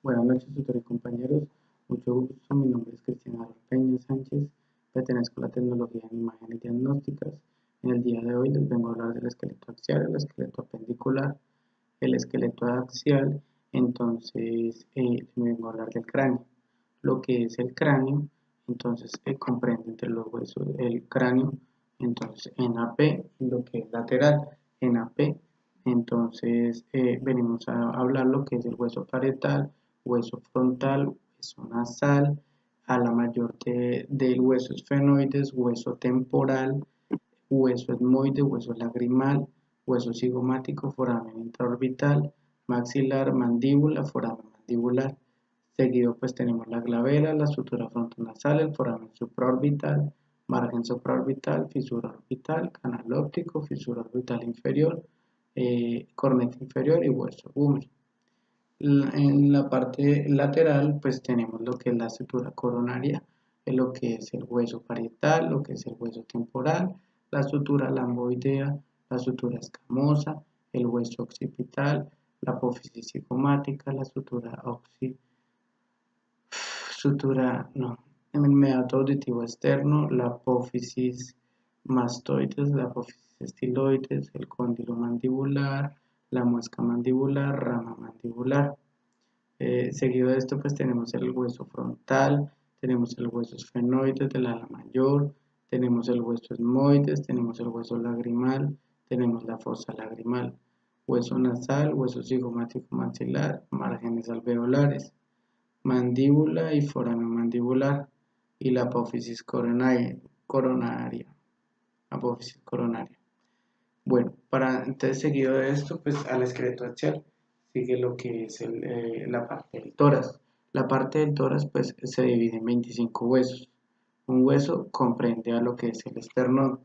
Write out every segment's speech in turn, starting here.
Buenas noches, tutores y compañeros. Mucho gusto. Mi nombre es Cristian Peña Sánchez. Pertenezco a la tecnología en imágenes diagnósticas. En el día de hoy les vengo a hablar del esqueleto axial, el esqueleto apendicular, el esqueleto axial. Entonces, les vengo a hablar del cráneo. Lo que es el cráneo, entonces, comprende entre los huesos el cráneo, entonces, en AP, y lo que es lateral, en AP. Entonces, venimos a hablar lo que es el hueso parietal, hueso frontal, hueso nasal, a la mayor del hueso esfenoides, hueso temporal, hueso etmoide, hueso lagrimal, hueso cigomático, foramen intraorbital, maxilar, mandíbula, foramen mandibular. Seguido pues tenemos la glabela, la sutura frontonasal, el foramen supraorbital, margen supraorbital, fisura orbital, canal óptico, fisura orbital inferior, corneta inferior y hueso húmero. En la parte lateral pues tenemos lo que es la sutura coronaria, lo que es el hueso parietal, lo que es el hueso temporal, la sutura lamboidea, la sutura escamosa, el hueso occipital, la apófisis cigomática, la el meato auditivo externo, la apófisis mastoides, la apófisis estiloides, el cóndilo mandibular, la muesca mandibular, rama mandibular. Seguido de esto pues tenemos el hueso frontal, tenemos el hueso esfenoides del ala mayor, tenemos el hueso etmoides, tenemos el hueso lagrimal, tenemos la fosa lagrimal, hueso nasal, hueso cigomático maxilar, márgenes alveolares, mandíbula y foramen mandibular y la apófisis coronaria, apófisis coronaria. Bueno, entonces seguido de esto, pues al esqueleto axial sigue lo que es la parte del tórax. La parte del tórax pues se divide en 25 huesos. Un hueso comprende a lo que es el esternón.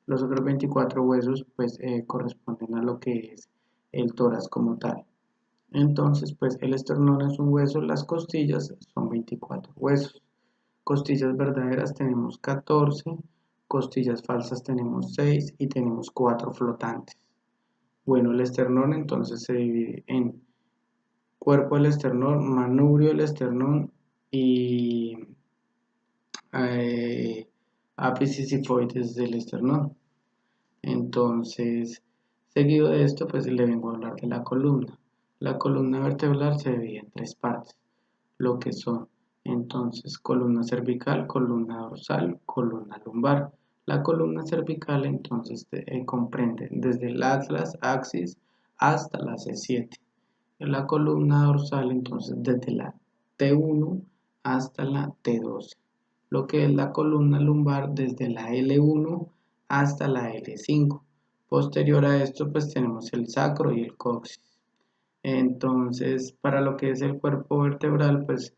Los otros 24 huesos pues corresponden a lo que es el tórax como tal. Entonces pues el esternón es un hueso, las costillas son 24 huesos. Costillas verdaderas tenemos 14, costillas falsas tenemos 6 y tenemos 4 flotantes. Bueno, el esternón entonces se divide en cuerpo del esternón, manubrio del esternón y ápice sifoides del esternón. Entonces, seguido de esto, pues le vengo a hablar de la columna. La columna vertebral se divide en 3 partes, lo que son entonces columna cervical, columna dorsal, columna lumbar. La columna cervical entonces comprende desde el atlas axis hasta la C7. La columna dorsal entonces desde la T1 hasta la T12. Lo que es la columna lumbar desde la L1 hasta la L5. Posterior a esto pues tenemos el sacro y el coxis. Entonces, para lo que es el cuerpo vertebral, pues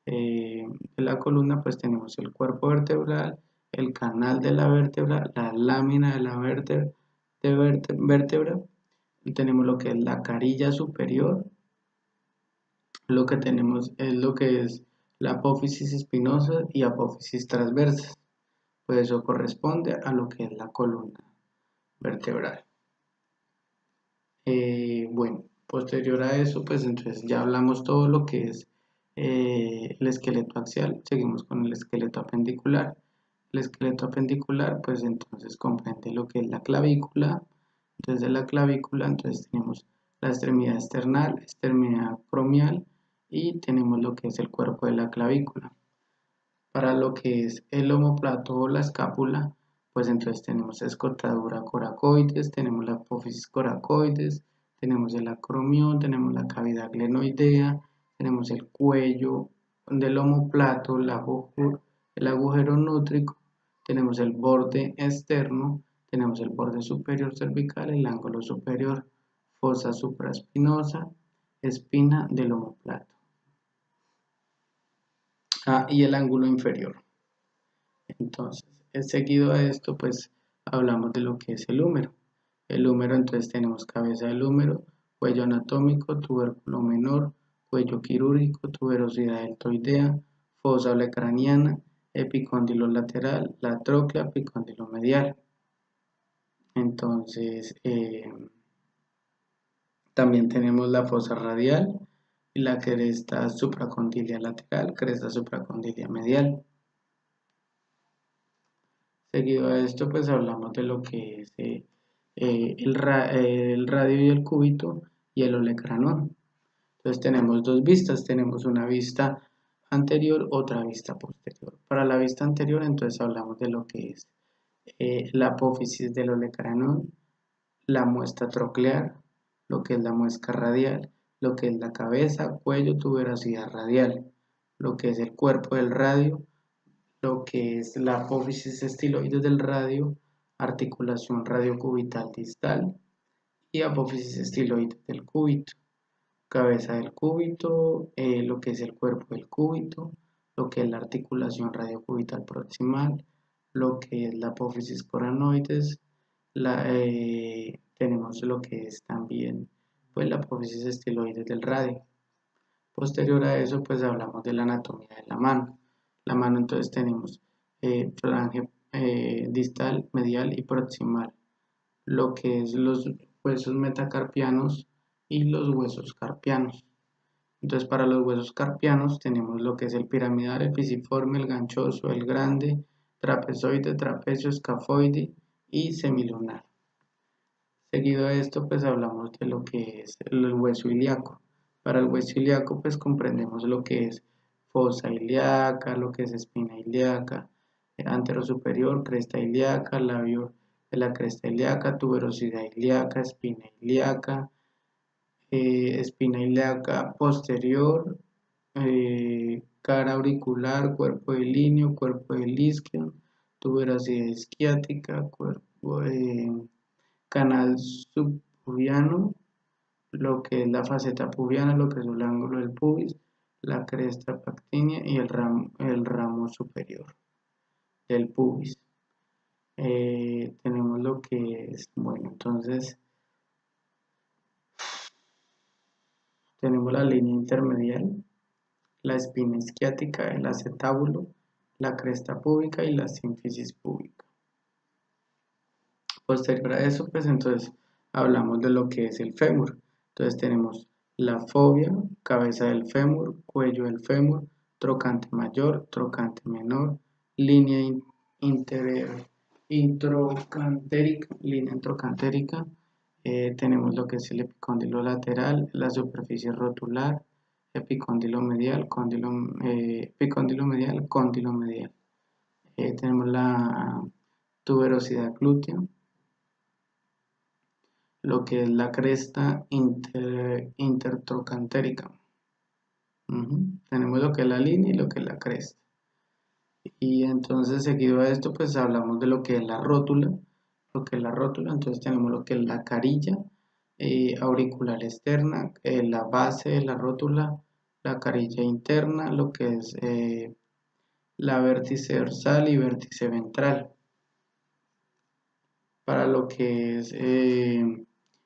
de la columna, pues tenemos el cuerpo vertebral, el canal de la vértebra, la lámina de la vértebra, y tenemos lo que es la carilla superior, lo que tenemos es lo que es la apófisis espinosa y apófisis transversa, pues eso corresponde a lo que es la columna vertebral. Bueno, posterior a eso, pues entonces ya hablamos todo lo que es el esqueleto axial, seguimos con el esqueleto apendicular. El esqueleto apendicular, pues entonces comprende lo que es la clavícula. Entonces de la clavícula, entonces tenemos la extremidad external, extremidad acromial y tenemos lo que es el cuerpo de la clavícula. Para lo que es el omóplato o la escápula, pues entonces tenemos escotadura coracoides, tenemos la apófisis coracoides, tenemos el acromión, tenemos la cavidad glenoidea, tenemos el cuello del omóplato, el agujero nútrico, tenemos el borde externo, tenemos el borde superior cervical, el ángulo superior, fosa supraespinosa, espina del omóplato. Y el ángulo inferior. Entonces, seguido a esto, pues hablamos de lo que es el húmero. El húmero, entonces tenemos cabeza del húmero, cuello anatómico, tubérculo menor, cuello quirúrgico, tuberosidad deltoidea, fosa olecraniana, epicóndilo lateral, la tróclea, epicóndilo medial. Entonces, también tenemos la fosa radial, y la cresta supracondilia lateral, cresta supracondilia medial. Seguido a esto, pues hablamos de lo que es el radio y el cúbito y el olecranon. Entonces tenemos dos vistas, tenemos una vista anterior, otra vista posterior. Para la vista anterior, entonces hablamos de lo que es la apófisis del olecranon, la muesca troclear, lo que es la muesca radial, lo que es la cabeza, cuello, tuberosidad radial, lo que es el cuerpo del radio, lo que es la apófisis estiloides del radio, articulación radiocubital distal y apófisis estiloides del cúbito, cabeza del cúbito, lo que es el cuerpo del cúbito, lo que es la articulación radiocubital proximal, lo que es la apófisis coranoides, tenemos lo que es también pues la apófisis estiloides del radio. Posterior a eso pues hablamos de la anatomía de la mano. La mano entonces tenemos falange distal, medial y proximal, lo que es los huesos metacarpianos y los huesos carpianos. Entonces para los huesos carpianos tenemos lo que es el piramidal, el pisiforme, el ganchoso, el grande, trapezoide, trapecio, escafoide y semilunar. Seguido de esto pues hablamos de lo que es el hueso ilíaco. Para el hueso ilíaco pues comprendemos lo que es fosa ilíaca, lo que es espina ilíaca, anterosuperior, cresta ilíaca, labio de la cresta ilíaca, tuberosidad ilíaca, espina ilíaca posterior, cara auricular, cuerpo ilíneo, cuerpo del isquio, tuberosidad isquiática, cuerpo canal subpubiano, lo que es la faceta pubiana, lo que es el ángulo del pubis, la cresta pactínea y el ramo superior del pubis. Tenemos lo que es, bueno, entonces tenemos la línea intermedial, la espina isquiática, el acetábulo, la cresta púbica y la sínfisis púbica. Posterior a eso, pues entonces hablamos de lo que es el fémur. Entonces tenemos la fobia, cabeza del fémur, cuello del fémur, trocante mayor, trocante menor, línea introcantérica, tenemos lo que es el epicóndilo lateral, la superficie rotular, epicóndilo medial, cóndilo medial. Tenemos la tuberosidad glútea, lo que es la cresta intertrocantérica. Tenemos lo que es la línea y lo que es la cresta. Y entonces seguido a esto pues hablamos de lo que es la rótula. Entonces tenemos lo que es la carilla auricular externa, la base de la rótula, la carilla interna, lo que es la vértice dorsal y vértice ventral. Para lo que es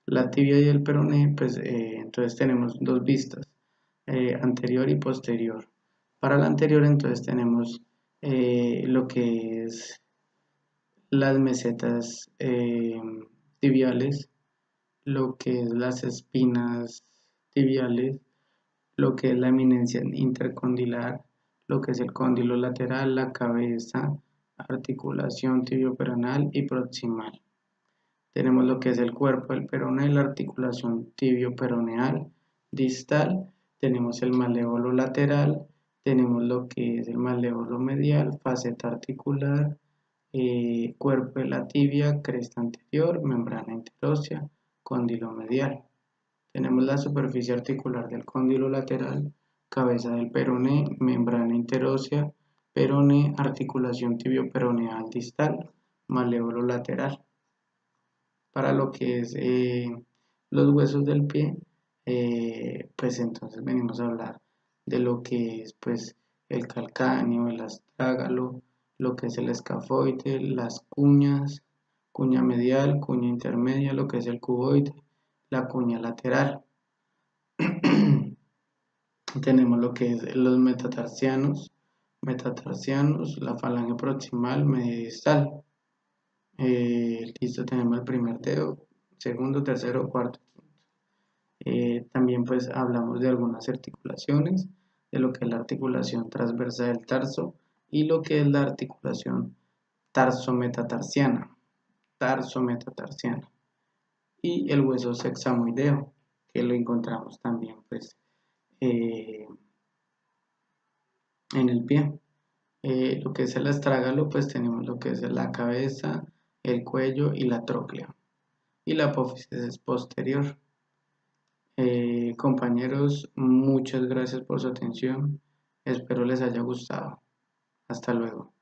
la tibia y el peroné, pues entonces tenemos dos vistas, anterior y posterior. Para la anterior entonces tenemos lo que es las mesetas tibiales, lo que es las espinas tibiales, lo que es la eminencia intercondilar, lo que es el cóndilo lateral, la cabeza, articulación tibioperonal y proximal. Tenemos lo que es el cuerpo del peroné, la articulación tibio-peroneal distal, tenemos el malévolo lateral, tenemos lo que es el malévolo medial, faceta articular, cuerpo de la tibia, cresta anterior, membrana interósea, cóndilo medial. Tenemos la superficie articular del cóndilo lateral, cabeza del peroné, membrana interósea, peroné, articulación tibio-peroneal distal, malévolo lateral. Para lo que es los huesos del pie, pues entonces venimos a hablar de lo que es pues el calcáneo, el astrágalo, lo que es el escafoide, las cuñas, cuña medial, cuña intermedia, lo que es el cuboide, la cuña lateral. Tenemos lo que es los metatarsianos, la falange proximal, media y distal. Listo, tenemos el primer dedo, segundo, tercero, cuarto, quinto. También pues hablamos de algunas articulaciones, de lo que es la articulación transversa del tarso y lo que es la articulación tarso-metatarsiana, y el hueso sexamoideo, que lo encontramos también pues eh, en el pie. Lo que es el astrágalo, pues tenemos lo que es la cabeza, el cuello y la tróclea. Y la apófisis es posterior. Compañeros, muchas gracias por su atención. Espero les haya gustado. Hasta luego.